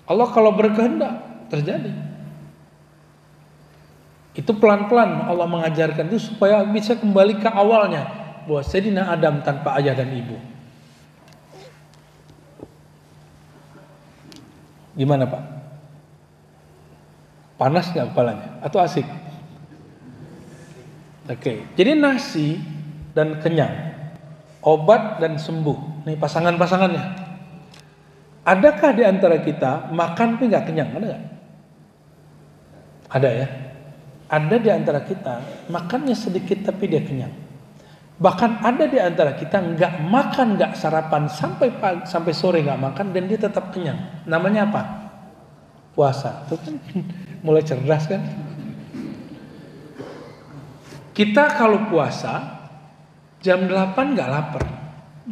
Allah kalau berkehendak terjadi. Itu pelan-pelan Allah mengajarkan itu supaya bisa kembali ke awalnya, bahwa Sayyidina Adam tanpa ayah dan ibu. Gimana Pak? Panas nggak kepalanya? Atau asik? Oke. Jadi nasi dan kenyang, obat dan sembuh. Nih pasangan-pasangannya. Adakah di antara kita makan tapi nggak kenyang? Ada nggak? Ada ya. Ada di antara kita makannya sedikit tapi dia kenyang. Bahkan ada di antara kita nggak makan, nggak sarapan sampai pagi, sampai sore nggak makan dan dia tetap kenyang. Namanya apa? Puasa. Tuh kan mulai cerdas kan? Kita kalau puasa jam 8 nggak lapar,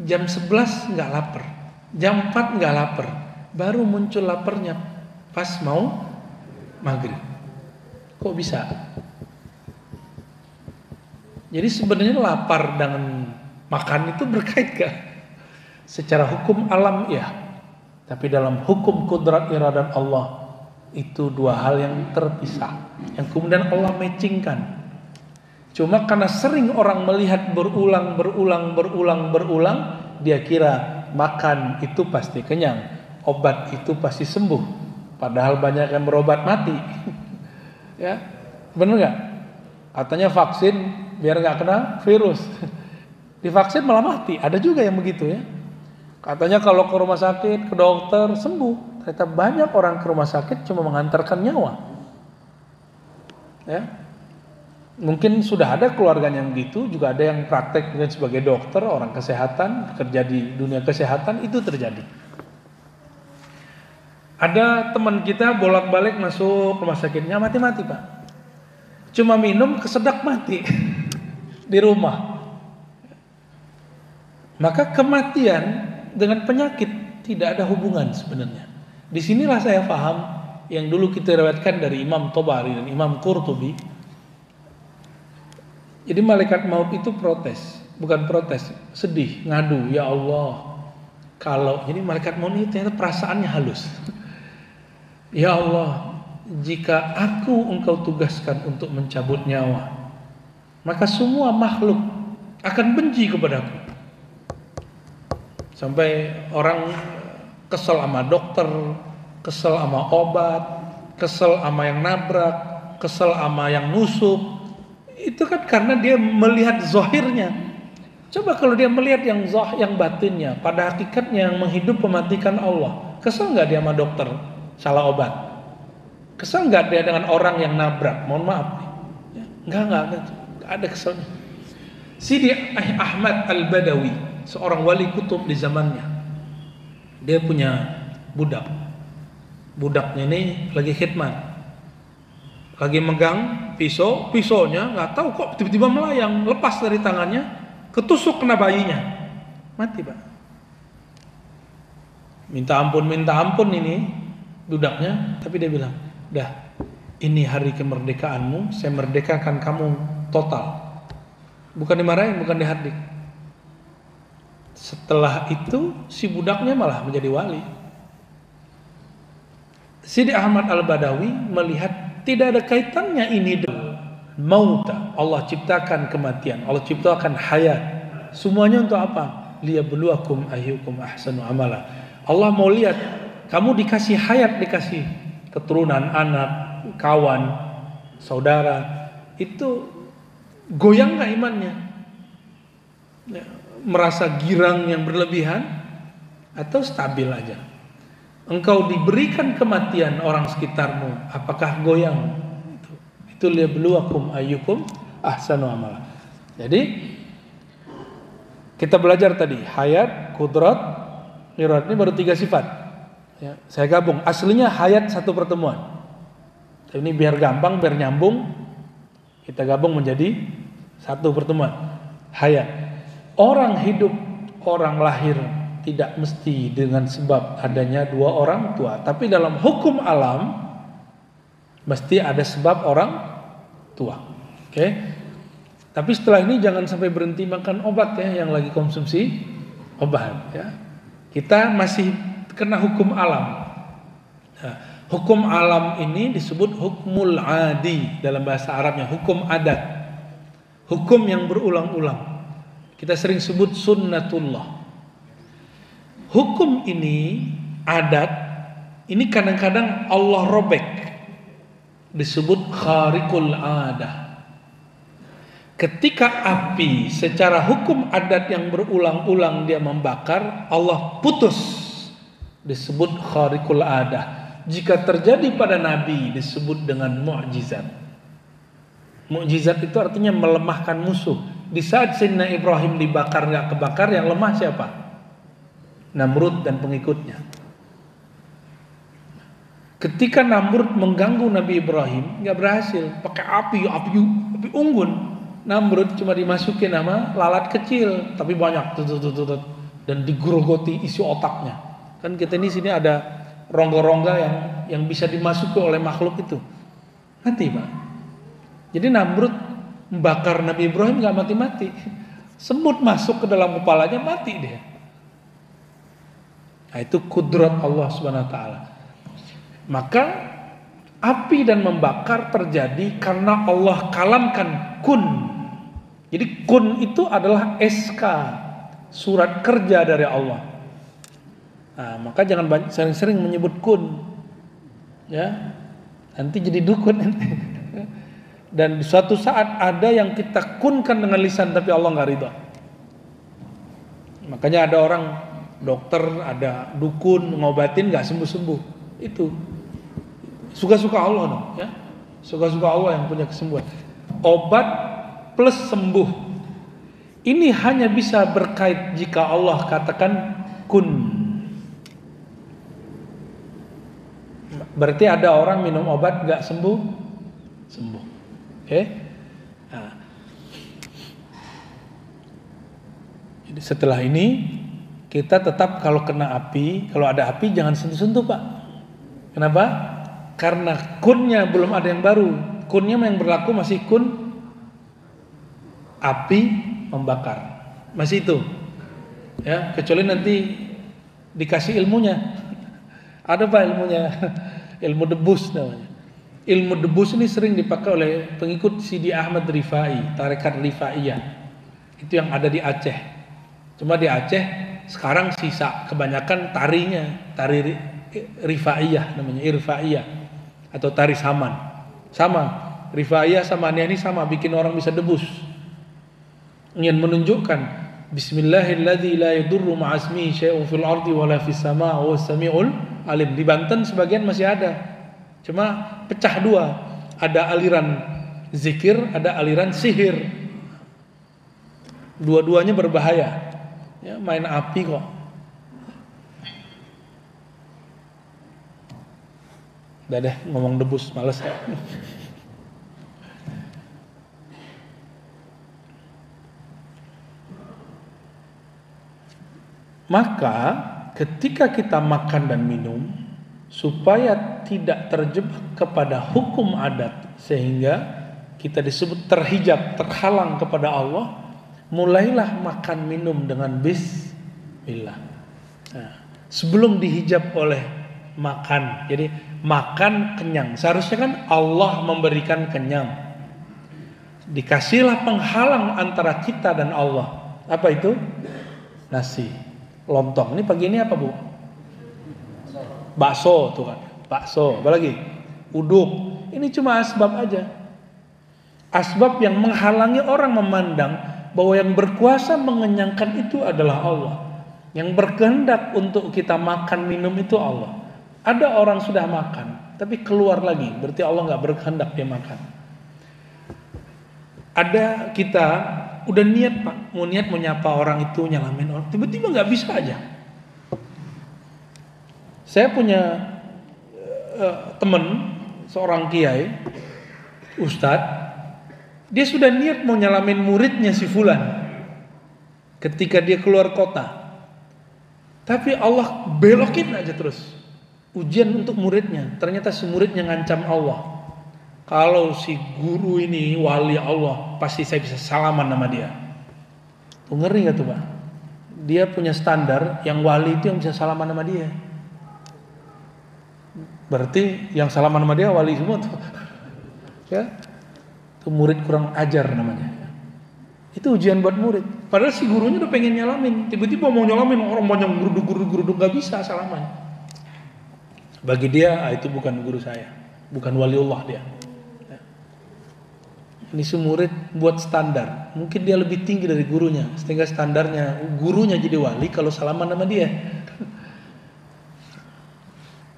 jam 11 nggak lapar, jam 4 nggak lapar, baru muncul laparnya pas mau maghrib. Kok bisa? Jadi sebenarnya lapar dengan makan itu berkait gak? Secara hukum alam ya, tapi dalam hukum kudrat iradat Allah itu dua hal yang terpisah, yang kemudian Allah matchingkan. Cuma karena sering orang melihat berulang, dia kira makan itu pasti kenyang, obat itu pasti sembuh. Padahal banyak yang berobat mati. Ya, bener nggak? Katanya vaksin biar nggak kena virus. Divaksin malah mati. Ada juga yang begitu ya. Katanya kalau ke rumah sakit, ke dokter sembuh. Ternyata banyak orang ke rumah sakit cuma mengantarkan nyawa. Ya. Mungkin sudah ada keluarganya yang gitu, juga ada yang praktek mungkin sebagai dokter, orang kesehatan, kerja di dunia kesehatan, itu terjadi. Ada teman kita bolak-balik masuk rumah sakitnya mati-mati Pak. Cuma minum kesedak mati di rumah. Maka kematian dengan penyakit tidak ada hubungan sebenarnya. Disinilah saya paham yang dulu kita riwayatkan dari Imam Tabari dan Imam Qurtubi. Jadi malaikat maut itu protes, bukan protes, sedih, ngadu, ya Allah. Kalau jadi malaikat maut itu ternyata perasaannya halus. Ya Allah, jika engkau tugaskan untuk mencabut nyawa, maka semua makhluk akan benci kepadaku. Sampai orang kesel sama dokter, kesel sama obat, kesel sama yang nabrak, kesel sama yang nusuk. Itu kan karena dia melihat zahirnya. Coba kalau dia melihat yang batinnya, pada hakikatnya yang menghidup mematikan Allah. Kesel nggak dia sama dokter salah obat? Kesel nggak dia dengan orang yang nabrak? Mohon maaf, ya, nggak ada keselnya. Sidi Ahmad Al-Badawi, seorang wali kutub di zamannya, dia punya budak. Budaknya ini lagi khidmat. Lagi megang pisaunya nggak tahu kok tiba-tiba melayang, lepas dari tangannya, ketusuk kena bayinya, mati Pak. Minta ampun ini budaknya, tapi dia bilang, dah ini hari kemerdekaanmu, saya merdekakan kamu total. Bukan dimarahin, bukan dihardik. Setelah itu si budaknya malah menjadi wali. Sidi Ahmad Al-Badawi melihat tidak ada kaitannya ini dengan mauta. Allah ciptakan kematian, Allah ciptakan hayat. Semuanya untuk apa? Liyabluwakum ayyukum ahsanu amala. Allah mau lihat kamu dikasih hayat, dikasih keturunan, anak, kawan, saudara. Itu goyang nggak imannya? Merasa girang yang berlebihan atau stabil aja? Engkau diberikan kematian orang sekitarmu, apakah goyang? Itu liyabluwakum ayyukum ahsanu amala. Jadi kita belajar tadi hayat, kudrat, iradat, ini baru 3 sifat. Ya, saya gabung. Aslinya hayat satu pertemuan. Ini biar gampang, biar nyambung, kita gabung menjadi satu pertemuan. Hayat. Orang hidup, orang lahir tidak mesti dengan sebab adanya 2 orang tua, tapi dalam hukum alam mesti ada sebab orang tua. Oke? Tapi setelah ini jangan sampai berhenti makan obat ya, yang lagi konsumsi obat ya. Kita masih kena hukum alam. Nah, hukum alam ini disebut hukmul adi dalam bahasa Arabnya, hukum adat, hukum yang berulang-ulang. Kita sering sebut sunnatullah. Hukum ini, adat ini kadang-kadang Allah robek, disebut khariqul adah. Ketika api secara hukum adat yang berulang-ulang dia membakar, Allah putus, disebut khariqul adah. Jika terjadi pada Nabi disebut dengan mukjizat. Mukjizat itu artinya melemahkan musuh. Di saat Sayyidina Ibrahim dibakar nggak kebakar, yang lemah siapa? Namrud dan pengikutnya. Ketika Namrud mengganggu Nabi Ibrahim, nggak berhasil, pakai api unggun. Namrud cuma dimasukin nama lalat kecil, tapi banyak, dan digerogoti isi otaknya. Kan kita ini sini ada rongga-rongga yang bisa dimasuki oleh makhluk itu. Mati, Pak. Jadi Namrud membakar Nabi Ibrahim nggak mati-mati. Semut masuk ke dalam kepalanya, mati dia. Nah, itu kudrat Allah Subhanahu wa taala. Maka api dan membakar terjadi karena Allah kalamkan kun. Jadi kun itu adalah SK, surat kerja dari Allah. Nah, maka jangan sering-sering menyebut kun, ya, nanti jadi dukun. Dan suatu saat ada yang kita kunkan dengan lisan tapi Allah nggak ridho. Makanya ada orang dokter, ada dukun ngobatin nggak sembuh-sembuh. Itu suka-suka Allah dong, ya, suka-suka Allah yang punya kesembuhan. Obat plus sembuh ini hanya bisa berkait jika Allah katakan kun. Berarti ada orang minum obat gak sembuh, sembuh. Oke? Nah. Jadi setelah ini kita tetap kalau kena api, kalau ada api jangan sentuh-sentuh, Pak. Kenapa? Karena kunnya belum ada yang baru. Kunnya yang berlaku masih kun api membakar, masih itu, ya, kecuali nanti dikasih ilmunya. Ada Pak ilmunya, ilmu debus namanya. Ilmu debus ini sering dipakai oleh pengikut Sidi Ahmad Rifai, tarekat Rifaiyah. Itu yang ada di Aceh. Cuma di Aceh sekarang sisa kebanyakan tarinya, tari Rifaiyah namanya, Irfaiyah atau tari saman. Sama, Rifaiyah sama ini sama, bikin orang bisa debus. Ingin menunjukkan Bismillahilladzi la yadurru ma'asmihi syai'un fil ardi wala fis sama' wa samiul alim. Di Banten sebagian masih ada, cuma pecah dua, ada aliran zikir, ada aliran sihir. Dua-duanya berbahaya, ya, main api kok. Udah deh ngomong debus, males ya. Maka ketika kita makan dan minum, supaya tidak terjebak kepada hukum adat sehingga kita disebut terhijab, terhalang kepada Allah, mulailah makan minum dengan bismillah. Nah, sebelum dihijab oleh makan, jadi makan kenyang. Seharusnya kan Allah memberikan kenyang. Dikasihlah penghalang antara kita dan Allah. Apa itu? Nasi. Lontong. Ini pagi ini apa, Bu? Bakso tuh kan. Bakso. Apa lagi? Uduk. Ini cuma asbab aja. Asbab yang menghalangi orang memandang bahwa yang berkuasa mengenyangkan itu adalah Allah. Yang berkehendak untuk kita makan minum itu Allah. Ada orang sudah makan tapi keluar lagi, berarti Allah nggak berkehendak dia makan. Ada kita udah niat, Pak, mau nyapa orang itu, nyalamin orang, tiba-tiba nggak bisa aja. Saya punya teman, seorang kiai, ustadz, dia sudah niat mau nyalamin muridnya si fulan ketika dia keluar kota, tapi Allah belokin aja terus ujian untuk muridnya. Ternyata si muridnya ngancam Allah, kalau si guru ini wali Allah, pasti saya bisa salaman sama dia. Tuh, ngeri gak tuh, Pak? Dia punya standar yang wali itu yang bisa salaman sama dia. Berarti yang salaman sama dia wali semua tuh. Ya, itu murid kurang ajar namanya. Itu ujian buat murid. Padahal si gurunya udah pengen nyalamin, tiba-tiba mau nyalamin, orang banyak geruduk nggak bisa salaman. Bagi dia itu bukan guru saya, bukan waliullah dia. Ini si murid buat standar, mungkin dia lebih tinggi dari gurunya, sehingga standarnya gurunya jadi wali kalau salaman sama dia.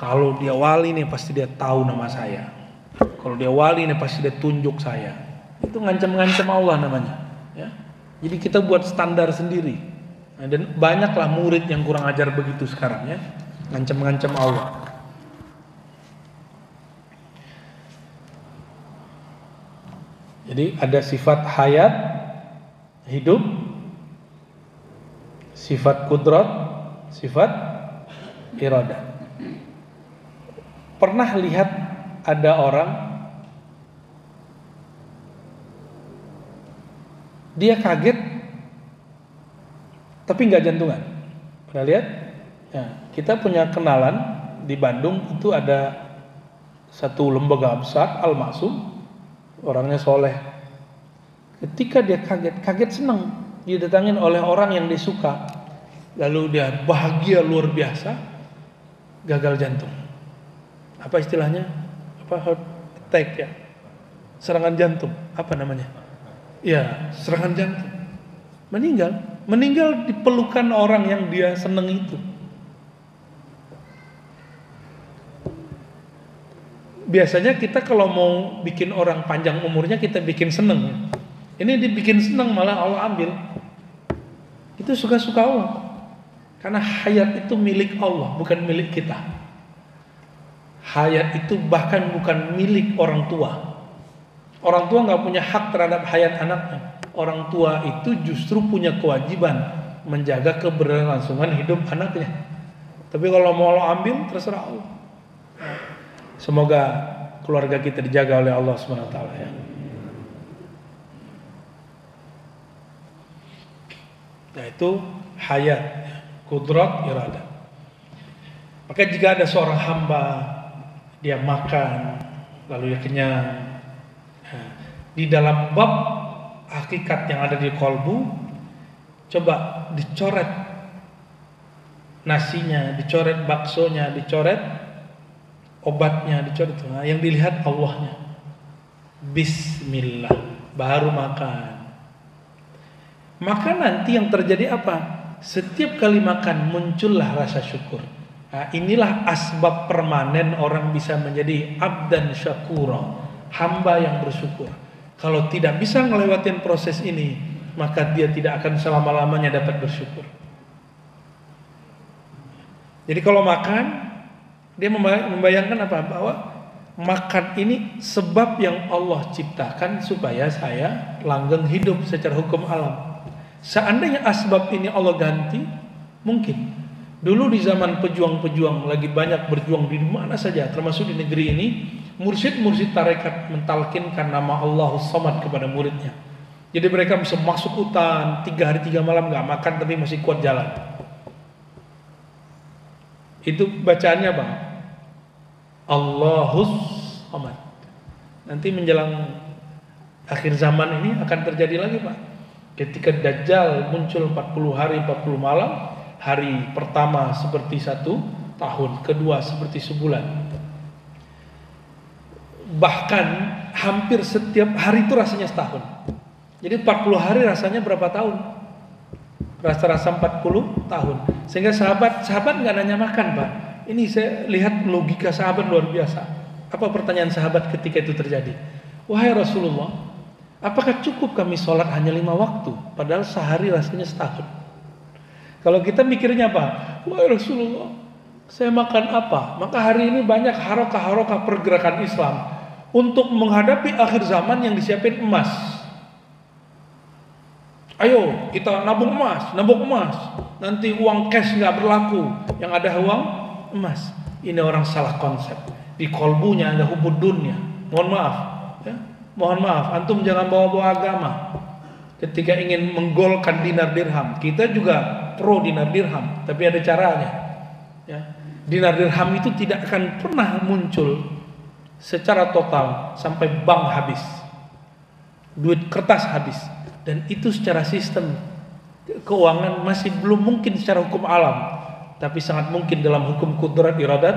Kalau dia wali nih pasti dia tahu nama saya. Kalau dia wali nih pasti dia tunjuk saya. Itu ngancam-ngancam Allah namanya. Ya. Jadi kita buat standar sendiri. Nah, dan banyaklah murid yang kurang ajar begitu sekarang ya, ngancam-ngancam Allah. Jadi ada sifat hayat, hidup, sifat kudrat, sifat iradah. Pernah lihat ada orang dia kaget tapi nggak jantungan? Pernah lihat? Ya, kita punya kenalan di Bandung itu ada satu lembaga besar Al-Maksum. Orangnya soleh. Ketika dia kaget senang didatangin oleh orang yang dia suka, lalu dia bahagia luar biasa, gagal jantung. Apa istilahnya? Apa heart attack ya? Serangan jantung. Apa namanya? Ya, serangan jantung. Meninggal di pelukan orang yang dia senang itu. Biasanya kita kalau mau bikin orang panjang umurnya kita bikin seneng. Ini dibikin seneng malah Allah ambil. Itu suka-suka Allah. Karena hayat itu milik Allah, bukan milik kita. Hayat itu bahkan bukan milik orang tua. Orang tua nggak punya hak terhadap hayat anaknya. Orang tua itu justru punya kewajiban menjaga keberlangsungan hidup anaknya. Tapi kalau mau Allah ambil, terserah Allah. Semoga keluarga kita dijaga oleh Allah SWT ya. Nah itu hayat, kudrat, iradah. Maka jika ada seorang hamba dia makan lalu dia kenyang, di dalam bab hakikat yang ada di kolbu, coba dicoret nasinya, dicoret baksonya, dicoret obatnya, dicoret. Nah, yang dilihat Allahnya. Bismillah, baru makan. Maka nanti yang terjadi apa? Setiap kali makan muncullah rasa syukur. Nah, inilah asbab permanen orang bisa menjadi abdan syakura, hamba yang bersyukur. Kalau tidak bisa ngelewatin proses ini, maka dia tidak akan selama-lamanya dapat bersyukur. Jadi kalau makan, dia membayangkan apa? Bahwa makan ini sebab yang Allah ciptakan supaya saya langgeng hidup secara hukum alam. Seandainya asbab ini Allah ganti, mungkin. Dulu di zaman pejuang-pejuang lagi banyak berjuang di mana saja, termasuk di negeri ini, mursyid-mursyid tarekat mentalkinkan nama Allahus Samad kepada muridnya. Jadi mereka bisa masuk hutan 3 hari 3 malam nggak makan tapi masih kuat jalan. Itu bacaannya bang, Allahus Samad. Nanti menjelang akhir zaman ini akan terjadi lagi pak. Ketika Dajjal muncul 40 hari 40 malam, hari pertama seperti 1 tahun, kedua seperti sebulan. Bahkan hampir setiap hari itu rasanya setahun. Jadi 40 hari rasanya berapa tahun? Rasa-rasa 40 tahun. Sehingga sahabat nggak nanya makan pak. Ini saya lihat logika sahabat luar biasa. Apa pertanyaan sahabat ketika itu terjadi? Wahai Rasulullah, apakah cukup kami sholat hanya 5 waktu? Padahal sehari rasanya setahun. Kalau kita mikirnya apa? Wahai Rasulullah, saya makan apa? Maka hari ini banyak harokah-harokah pergerakan Islam untuk menghadapi akhir zaman yang disiapin emas. Ayo kita nabung emas. Nanti uang cash nggak berlaku, yang ada uang emas. Ini orang salah konsep. Di kolbunya ada hubud dunia. Mohon maaf, ya? Mohon maaf. Antum jangan bawa-bawa agama. Ketika ingin menggolkan dinar dirham, kita juga pro dinar dirham, tapi ada caranya. Ya. Dinar dirham itu tidak akan pernah muncul secara total sampai bank habis, duit kertas habis, dan itu secara sistem keuangan masih belum mungkin secara hukum alam, tapi sangat mungkin dalam hukum kudrat iradat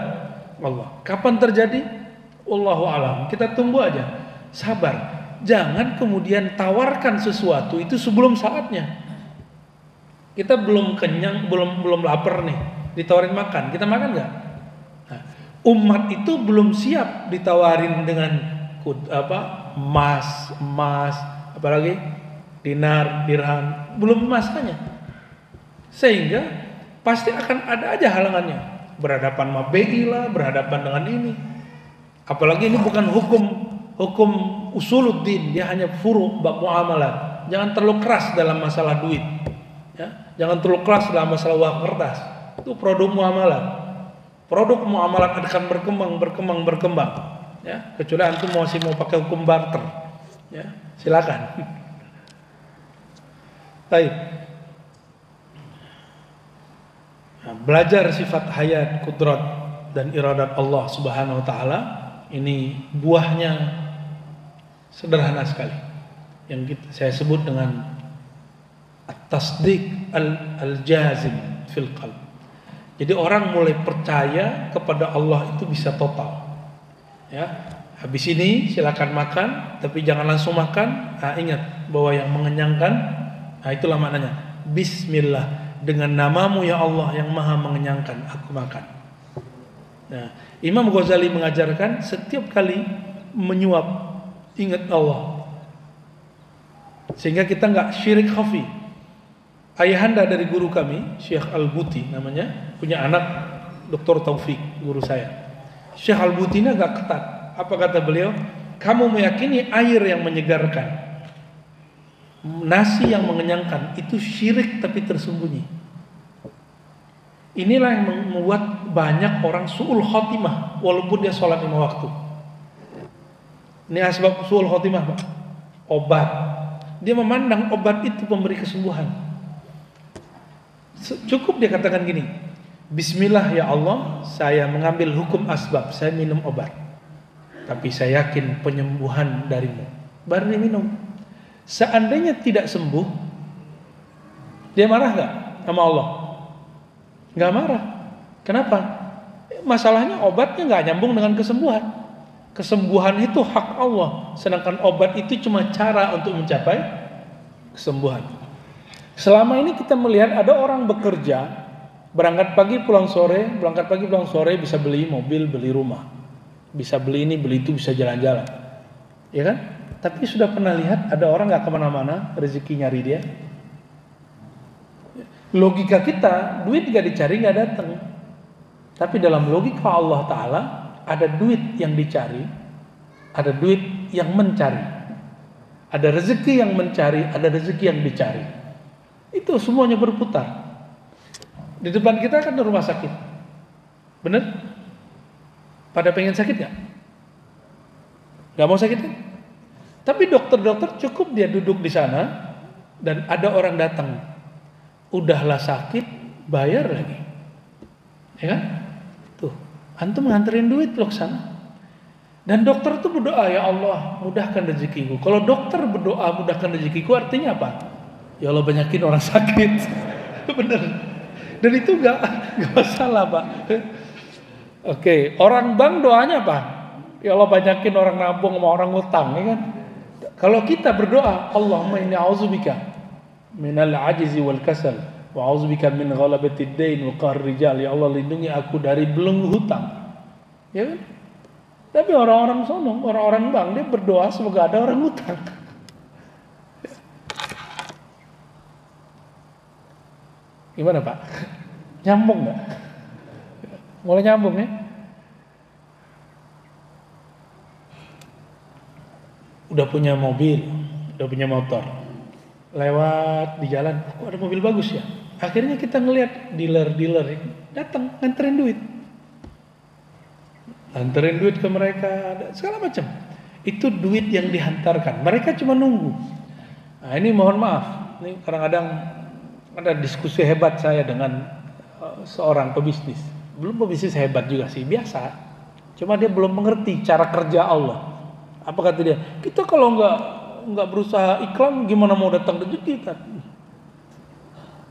Allah. Kapan terjadi? Wallahu alam. Kita tunggu aja, sabar. Jangan kemudian tawarkan sesuatu itu sebelum saatnya. Kita belum kenyang, belum lapar nih, ditawarin makan, kita makan nggak? Nah, umat itu belum siap ditawarin dengan emas, apalagi dinar, dirham, belum masanya. Sehingga pasti akan ada aja halangannya. Berhadapan sama BI lah, berhadapan dengan ini. Apalagi ini bukan hukum usuluddin, dia hanya furu' bab muamalat. Jangan terlalu keras dalam masalah duit. Ya, jangan terlalu keras dalam masalah uang kertas. Itu produk muamalat. Produk muamalat akan berkembang. Ya, kecuali antum masih mau pakai hukum barter. Ya, silakan. Baik. Nah, belajar sifat hayat, kudrat dan iradat Allah Subhanahu wa taala, ini buahnya sederhana sekali. Yang saya sebut dengan at-tasdiq al-jazim fil qalb. Jadi orang mulai percaya kepada Allah itu bisa total. Ya, habis ini silakan makan, tapi jangan langsung makan. Nah, ingat bahwa yang mengenyangkan, nah itulah maknanya. Bismillah, dengan namamu ya Allah yang maha mengenyangkan, aku makan. Nah, Imam Ghazali mengajarkan setiap kali menyuap ingat Allah, sehingga kita nggak syirik khafi. Ayahanda dari guru kami, Syekh Al-Buti namanya, punya anak Dr. Taufik, guru saya. Syekh Al-Buti ini agak ketat. Apa kata beliau? Kamu meyakini air yang menyegarkan, nasi yang mengenyangkan, itu syirik tapi tersembunyi. Inilah yang membuat banyak orang su'ul khotimah walaupun dia sholat 5 waktu. Ini asbab su'ul khotimah, Pak. Obat. Dia memandang obat itu pemberi kesembuhan. Cukup dia katakan gini, Bismillah ya Allah, saya mengambil hukum asbab, saya minum obat, tapi saya yakin penyembuhan darimu. Baru dia minum. Seandainya tidak sembuh, dia marah gak sama Allah? Gak marah. Kenapa? Masalahnya obatnya gak nyambung dengan kesembuhan. Kesembuhan itu hak Allah, sedangkan obat itu cuma cara untuk mencapai kesembuhan. Selama ini kita melihat ada orang bekerja, berangkat pagi pulang sore, bisa beli mobil, beli rumah, bisa beli ini, beli itu, bisa jalan-jalan, ya kan? Tapi sudah pernah lihat ada orang gak kemana-mana, rezeki nyari dia? Logika kita, duit gak dicari gak datang. Tapi dalam logika Allah Ta'ala, ada duit yang dicari, ada duit yang mencari, ada rezeki yang mencari, ada rezeki yang dicari. Itu semuanya berputar. Di depan kita kan ada rumah sakit, bener? Pada pengen sakit gak? Gak mau sakit kan? Tapi dokter-dokter cukup dia duduk di sana dan ada orang datang, udahlah sakit, bayar lagi, ya kan? Tuh, antum nganterin duit loh ke sana. Dan dokter itu berdoa, ya Allah mudahkan rezekiku. Kalau dokter berdoa mudahkan rezekiku, artinya apa? Ya Allah banyakin orang sakit. Bener. Dan itu gak masalah, Pak. Oke, orang bank doanya apa? Ya Allah banyakin orang nabung sama orang utang, ya kan? Kalau kita berdoa, Allahumma inni a'udzubika minal ajizi wal kasal wa a'udzubika min ghalabatid dain wa qahri rijal. Ya Allah lindungi aku dari belenggu hutang. Ya kan? Tapi orang-orang sono, orang-orang bank dia berdoa semoga ada orang hutang. Gimana Pak? Nyambung gak? Mulai nyambung ya? Udah punya mobil, udah punya motor, lewat di jalan, kok ada mobil bagus ya? Akhirnya kita ngelihat dealer-dealer datang nganterin duit. Anterin duit ke mereka, segala macam. Itu duit yang dihantarkan. Mereka cuma nunggu. Nah ini mohon maaf, ini kadang-kadang ada diskusi hebat saya dengan seorang pebisnis, belum pebisnis hebat juga sih, biasa. Cuma dia belum mengerti cara kerja Allah. Apa kata dia? Kita kalau nggak berusaha iklan, gimana mau datang rezeki kan?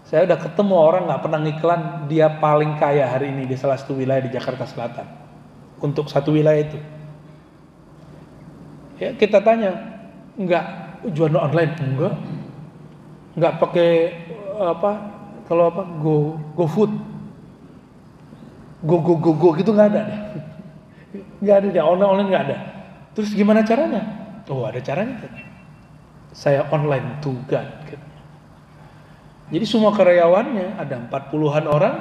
Saya udah ketemu orang nggak pernah ngiklan, dia paling kaya hari ini di salah satu wilayah di Jakarta Selatan. Untuk satu wilayah itu. Ya kita tanya, nggak jualan online? Nggak pakai apa? Kalau apa? GoFood, go gitu nggak ada deh. Nggak ada deh, online nggak ada. Terus gimana caranya? Oh ada caranya. Saya online to God. Jadi semua karyawannya ada 40-an orang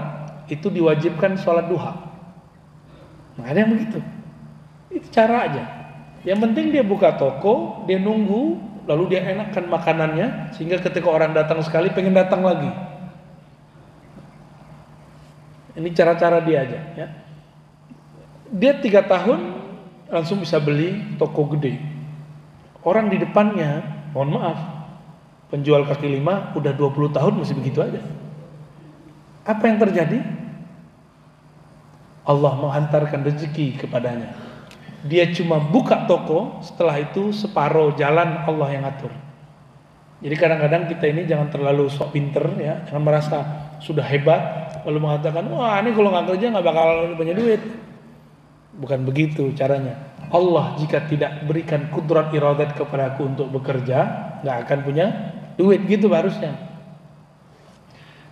itu diwajibkan sholat duha. Nggak ada yang begitu. Itu cara aja. Yang penting dia buka toko, dia nunggu, lalu dia enakkan makanannya sehingga ketika orang datang sekali pengen datang lagi. Ini cara-cara dia aja. Ya. Dia 3 tahun langsung bisa beli toko gede. Orang di depannya, mohon maaf, penjual kaki lima udah 20 tahun masih begitu aja. Apa yang terjadi? Allah menghantarkan rezeki kepadanya. Dia cuma buka toko, setelah itu separuh jalan Allah yang atur. Jadi kadang-kadang kita ini jangan terlalu sok pinter ya, jangan merasa sudah hebat lalu mengatakan, wah ini kalau nggak kerja nggak bakal punya duit. Bukan begitu caranya. Allah jika tidak berikan kudrat iradat kepadaku untuk bekerja, nggak akan punya duit, gitu harusnya.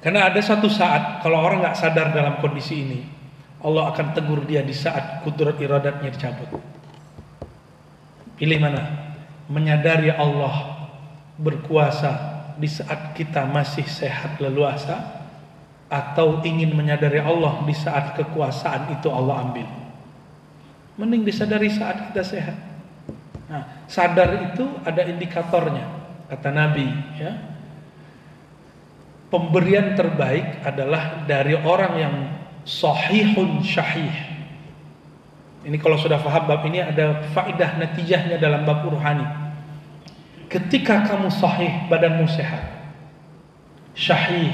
Karena ada satu saat kalau orang nggak sadar dalam kondisi ini, Allah akan tegur dia di saat kudrat iradatnya dicabut. Pilih mana? Menyadari Allah berkuasa di saat kita masih sehat leluasa, atau ingin menyadari Allah di saat kekuasaan itu Allah ambil. Mending disadari saat kita sehat. Nah, sadar itu ada indikatornya, kata Nabi. Ya, pemberian terbaik adalah dari orang yang sahihun syahih. Ini kalau sudah paham bab ini ada faidah natijahnya dalam bab ruhani. Ketika kamu sahih, badanmu sehat, syahih,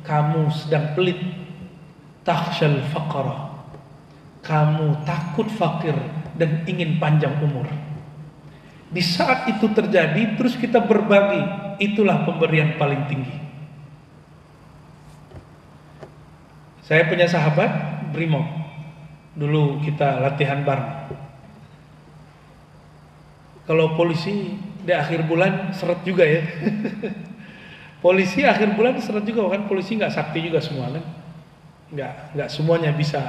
kamu sedang pelit, takhshal faqra, kamu takut fakir dan ingin panjang umur. Di saat itu terjadi, terus kita berbagi, itulah pemberian paling tinggi. Saya punya sahabat Brimob, dulu kita latihan bareng. Kalau polisi di akhir bulan seret juga ya. Polisi akhir bulan seret juga kan, polisi nggak sakti juga semua kan, nggak semuanya bisa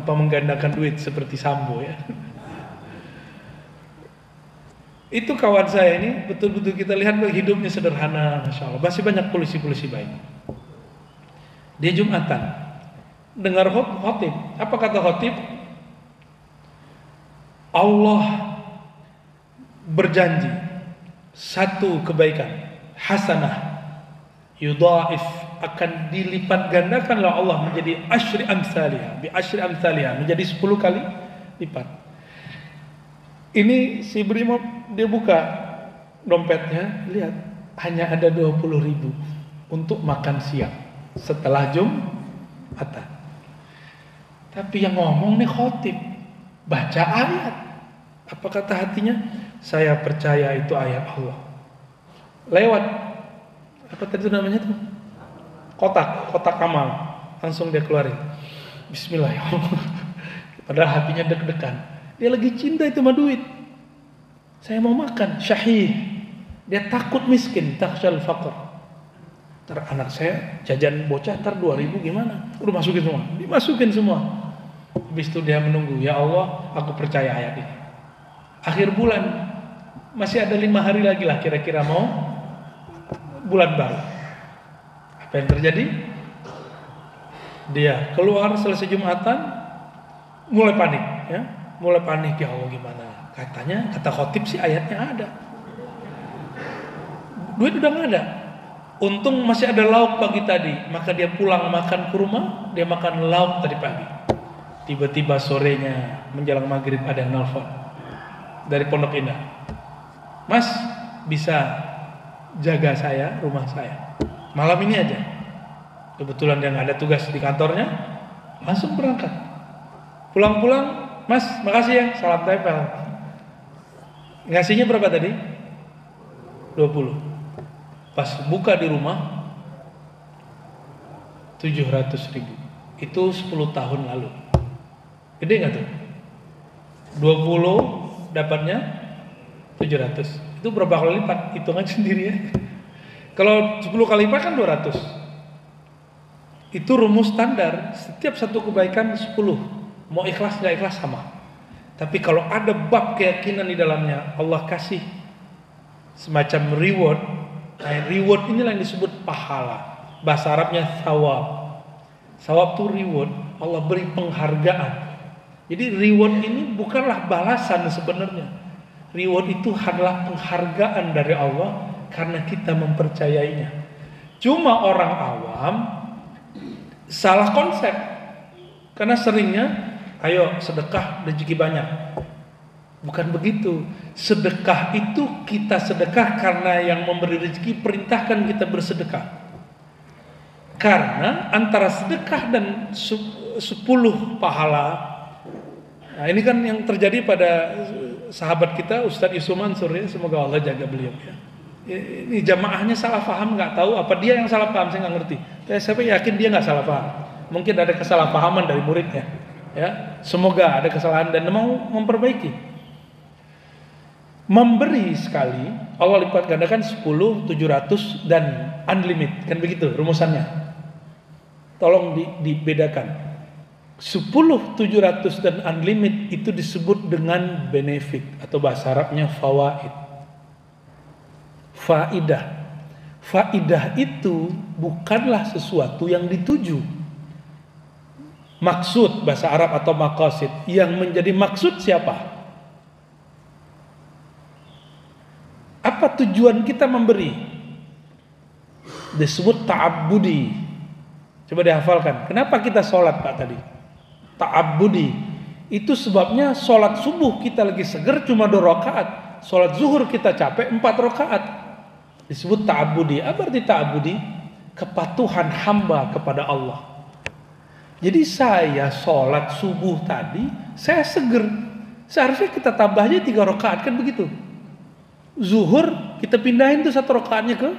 menggandakan duit seperti Sambo ya. Itu kawan saya ini betul-betul kita lihat hidupnya sederhana, masya Allah. Masih banyak polisi-polisi baik. Dia Jumatan dengar khotib. Apa kata khotib? Allah berjanji satu kebaikan hasanah yudha'if, akan dilipat gandakanlah Allah menjadi asyri amsalihah, bi asyri amsalihah, menjadi 10 kali lipat. Ini si Brimob, dia buka dompetnya, lihat hanya ada 20.000 untuk makan siang setelah Jumatan. Tapi yang ngomong nih khotib, baca ayat. Apa kata hatinya? Saya percaya itu ayat Allah. Lewat apa tadi namanya tuh? Kotak amal. Langsung dia keluarin. Bismillahirrahmanirrahim. Padahal hatinya deg-degan. Dia lagi cinta itu sama duit. Saya mau makan, syahih. Dia takut miskin, takhshal faqr. Ntar anak saya jajan bocah ntar 2.000 gimana? Udah masukin semua. Dimasukin semua. Habis itu dia menunggu, ya Allah, aku percaya ayat ini. Akhir bulan masih ada 5 hari lagi lah kira-kira mau bulan baru. Apa yang terjadi? Dia keluar selesai Jumatan, mulai panik, ya, mulai panik, ya Allah gimana? Katanya, kata khotib sih ayatnya ada, duit udah nggak ada. Untung masih ada lauk pagi tadi, maka dia pulang makan ke rumah, dia makan lauk tadi pagi. Tiba-tiba sorenya menjelang maghrib ada yang nelfon dari Pondok Indah, Mas bisa jaga saya, rumah saya malam ini aja. Kebetulan dia nggak ada tugas di kantornya, langsung berangkat. Pulang-pulang, Mas, makasih ya, salam tempel. Ngasihnya berapa tadi? 20. Pas buka di rumah 700.000. Itu 10 tahun lalu. Gede nggak tuh? 20 dapatnya 700. Itu berapa kali lipat? Hitungan sendiri ya. Kalau 10 kali lipat kan 200. Itu rumus standar. Setiap satu kebaikan 10. Mau ikhlas nggak ikhlas sama. Tapi kalau ada bab keyakinan di dalamnya, Allah kasih semacam reward. Nah, reward inilah yang disebut pahala. Bahasa Arabnya thawab. Thawab itu reward. Allah beri penghargaan. Jadi reward ini bukanlah balasan sebenarnya. Reward itu adalah penghargaan dari Allah karena kita mempercayainya. Cuma orang awam salah konsep. Karena seringnya, ayo sedekah rezeki banyak. Bukan begitu. Sedekah itu kita sedekah karena yang memberi rezeki perintahkan kita bersedekah. Karena antara sedekah dan 10 pahala. Nah, ini kan yang terjadi pada sahabat kita Ustadz Yusuf Mansur ya, semoga Allah jaga beliau ya. Ini jamaahnya salah paham, nggak tahu apa dia yang salah paham, saya nggak ngerti. Saya yakin dia nggak salah paham. Mungkin ada kesalahpahaman dari muridnya. Ya, semoga ada kesalahan dan mau memperbaiki. Memberi sekali Allah lipat gandakan 10, 700 dan unlimited, kan begitu rumusannya. Tolong dibedakan. 10, 700 dan unlimited itu disebut dengan benefit atau bahasa Arabnya fawaid. Faidah. Faidah itu bukanlah sesuatu yang dituju. Maksud bahasa Arab atau maqasid. Yang menjadi maksud siapa? Apa tujuan kita memberi? Disebut ta'abbudi. Coba dihafalkan. Kenapa kita sholat Pak tadi? Ta'abbudi. Itu sebabnya sholat subuh kita lagi seger cuma 2 rakaat. Sholat zuhur kita capek 4 rakaat. Disebut ta'abbudi. Apa arti ta'abbudi? Kepatuhan hamba kepada Allah. Jadi saya sholat subuh tadi, saya seger. Seharusnya kita tambah aja 3 rakaat, kan begitu. Zuhur kita pindahin tuh 1 rakaatnya ke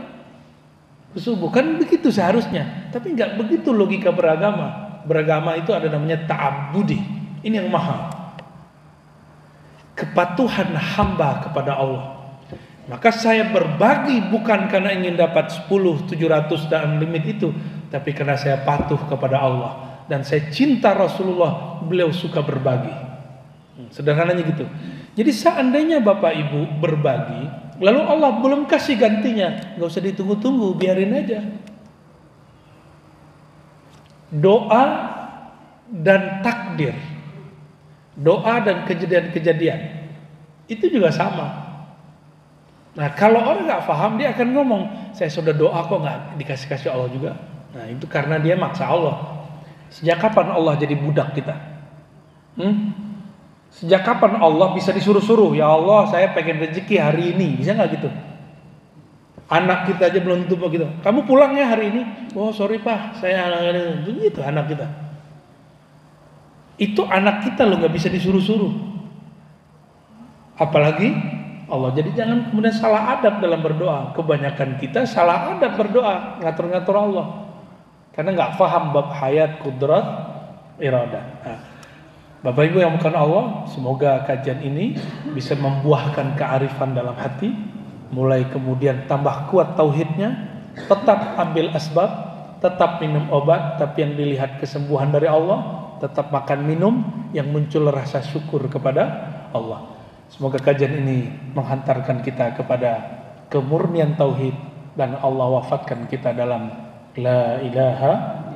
subuh, kan begitu seharusnya. Tapi nggak begitu logika beragama. Beragama itu ada namanya ta'abbudi. Ini yang mahal. Kepatuhan hamba kepada Allah. Maka saya berbagi bukan karena ingin dapat 10, 700 dan limit itu, tapi karena saya patuh kepada Allah. Dan saya cinta Rasulullah, beliau suka berbagi. Sederhananya gitu. Jadi seandainya Bapak Ibu berbagi, lalu Allah belum kasih gantinya, gak usah ditunggu-tunggu, biarin aja. Doa dan takdir, doa dan kejadian-kejadian, itu juga sama. Nah kalau orang gak paham, dia akan ngomong, saya sudah doa kok gak dikasih-kasih Allah juga. Nah itu karena dia maksa Allah. Sejak kapan Allah jadi budak kita? Sejak kapan Allah bisa disuruh-suruh? Ya Allah, saya pengen rezeki hari ini. Bisa nggak gitu? Anak kita aja belum tentu begitu. Kamu pulang ya hari ini? Oh sorry Pak, saya begitu anak kita. Itu anak kita loh, nggak bisa disuruh-suruh. Apalagi Allah. Jadi jangan kemudian salah adab dalam berdoa. Kebanyakan kita salah adab berdoa, ngatur-ngatur Allah. Karena nggak paham bab hayat, kudrat, iradah. Nah, Bapak Ibu yang bukan Allah, semoga kajian ini bisa membuahkan kearifan dalam hati, mulai kemudian tambah kuat tauhidnya, tetap ambil asbab, tetap minum obat, tapi yang dilihat kesembuhan dari Allah, tetap makan minum, yang muncul rasa syukur kepada Allah. Semoga kajian ini menghantarkan kita kepada kemurnian tauhid dan Allah wafatkan kita dalam La ilaha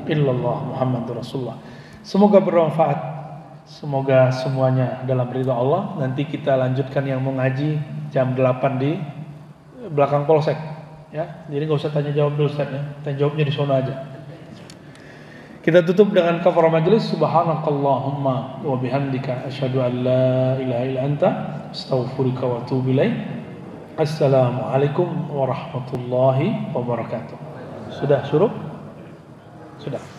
illallah Muhammadur Rasulullah. Semoga bermanfaat. Semoga semuanya dalam ridha Allah. Nanti kita lanjutkan yang mau ngaji jam 8 di belakang polsek ya. Jadi enggak usah tanya jawab dulu Ustaz ya. Tanya jawabnya di sana aja. Kita tutup dengan kafarah majelis. Subhanakallahumma wa bihamdika asyhadu an la ilaha illa anta astaghfiruka wa atubu ilaik. Assalamualaikum warahmatullahi wabarakatuh. Sudah suruh? Sudah.